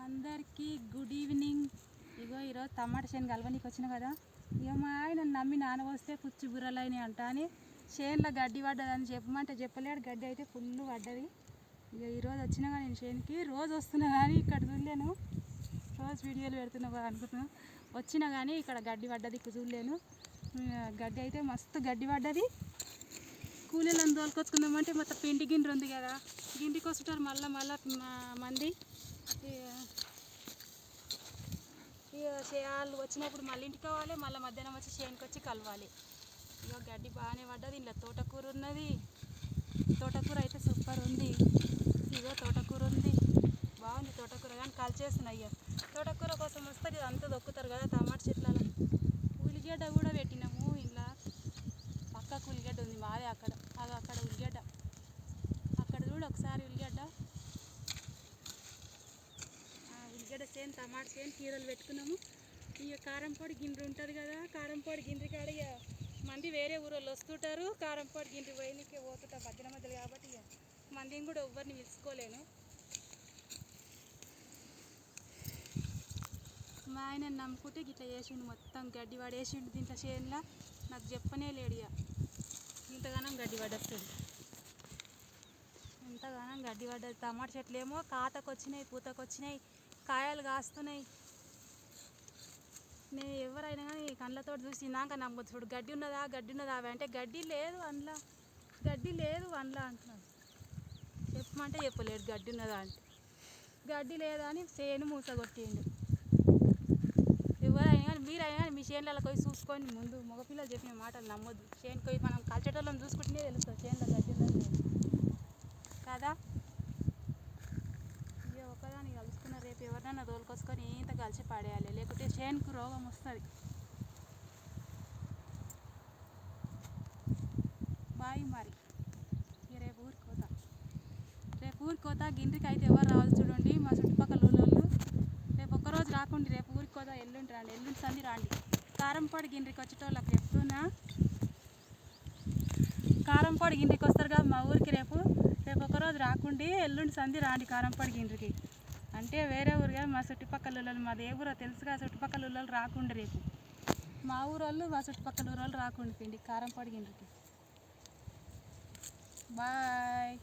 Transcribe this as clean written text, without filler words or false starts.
అందరికీ good evening. ఇగో ఈరోజు టమాటా చేను కలవనీకి వచ్చిన కదా. ఇక మా ఆయన నమ్మి నానవస్తే పుచ్చి బుర్రలైనవి అంట అని చేనులో గడ్డి పడ్డదని చెప్పమంటే చెప్పలేడు. గడ్డి అయితే ఫుల్ పడ్డది. ఇక ఈరోజు వచ్చినా కానీ నేను చేనుకి రోజు వస్తున్నా కానీ ఇక్కడ చూడలేను. రోజు వీడియోలు పెడుతున్నా అనుకుంటున్నాను. వచ్చినా కానీ ఇక్కడ గడ్డి పడ్డది చూడలేను. గడ్డి అయితే మస్తు గడ్డి పడ్డది. కూలీలను తోలుకొచ్చుకుందామంటే మొత్తం పిండి గిండ్రి ఉంది కదా, గిండికి వస్తుంటారు మళ్ళీ మంది. వాళ్ళు వచ్చినప్పుడు మళ్ళీ ఇంటికి కావాలి, మళ్ళీ మధ్యాహ్నం వచ్చి చేనుకి వచ్చి కలవాలి. ఇక గడ్డి బాగానే పడ్డది. ఇంట్లో తోటకూర ఉన్నది. తోటకూర అయితే సూపర్ ఉంది. ఇగో తోటకూర ఉంది, బాగుంది తోటకూర. కానీ కలిచేస్తున్నాయి. ఇక తోటకూర కోసం వస్తే ఇది అంతా దొక్కుతారు కదా టమాటా చెట్లలో. ఉల్లిగడ్డ కూడా పెట్టినాము. ఇంట్లో పక్కకు ఉల్లిగడ్డ ఉంది మాదే. అక్కడ ఉల్లిగడ్డ, అక్కడ చూడు ఒకసారి ఉల్లిగడ్డ చేను టమాటా చేను కీరలు పెట్టుకున్నాము. ఇక కారంపొడి గిండ్రి ఉంటుంది కదా, కారంపొడి గిండ్రి కాడ ఇక మంది వేరే ఊరోళ్ళు వస్తుంటారు. కారంపొడి గిండ్రి పోయినకే పోతుంటా మధ్యన మధ్యలో కాబట్టి ఇక మందిని కూడా ఎవ్వరిని పిలుచుకోలేను. మా ఆయన నమ్ముకుంటే గిట్లా వేసిండు, మొత్తం గడ్డి పడేసిండు దీంట్లో చేనులో. నాకు చెప్పనే లేడు. ఇక ఇంతగానం గడ్డి పడేస్తుంది, ఇంతగానం గడ్డి పడ్డది. టమాటా చెట్లు ఏమో కాతకు వచ్చినాయి, పూతకు వచ్చినాయి, కాయలు కాస్తున్నాయి. నేను ఎవరైనా కానీ కళ్ళతో చూసి నాక నమ్మొచ్చు. చూడు గడ్డి ఉన్నదా అంటే గడ్డి లేదు అందులో, గడ్డి లేదు అందులో అంటున్నాను. చెప్పమంటే చెప్పలేడు గడ్డి ఉన్నదా అంటే. గడ్డి లేదా అని చేను మూసగొట్టిండు. ఎవరైనా కానీ మీరైనా కానీ మీ చేనులలో పోయి చూసుకొని ముందు మగపిల్లలు చెప్పిన మాటలు నమ్మొద్దు. చేను పోయి మనం కల్చేటోళ్ళని చూసుకుంటేనే తెలుస్తుంది చేనులో గడ్డి ఉన్నది కదా. ఇక ఒకదాన్ని కలుసుకున్న రేపు ఎవరినైనా తోలుకొసుకొని ఇంత కలిసి పడేయాలి, లేకపోతే చేనుకు రోగం వస్తుంది. బాయ్ మరి. ఇక రేపు ఊరికి పోతా. గిండ్రికి అయితే ఎవరు రావాలి చూడండి మా చుట్టుపక్కల ఊళ్ళోళ్ళు. రేపు ఒక్కరోజు రాకుండా రేపు ఊరికి పోతా. ఎల్లుండి రండి, ఎల్లుండి సంది రండి. కారంపొడి గిండ్రికి వచ్చేటోళ్ళకి చెప్తున్నా, కారంపొడి గిండ్రికి వస్తారు కదా మా ఊరికి. రేపు ఒకరోజు రాకుండి ఎల్లుండి సంది రాండి కారంపొడి గిండ్రికి. అంటే వేరే ఊరు కదా, మా చుట్టుపక్కల ఊళ్ళో. మాది ఏ ఊరో తెలుసుగా, చుట్టుపక్కల ఊళ్ళో రాకుండా రేపు. మా ఊరోళ్ళు మా చుట్టుపక్కల ఊరోళ్ళు రాకుండా పిండి కారంపొడి గిండ్రికి. బాయ్.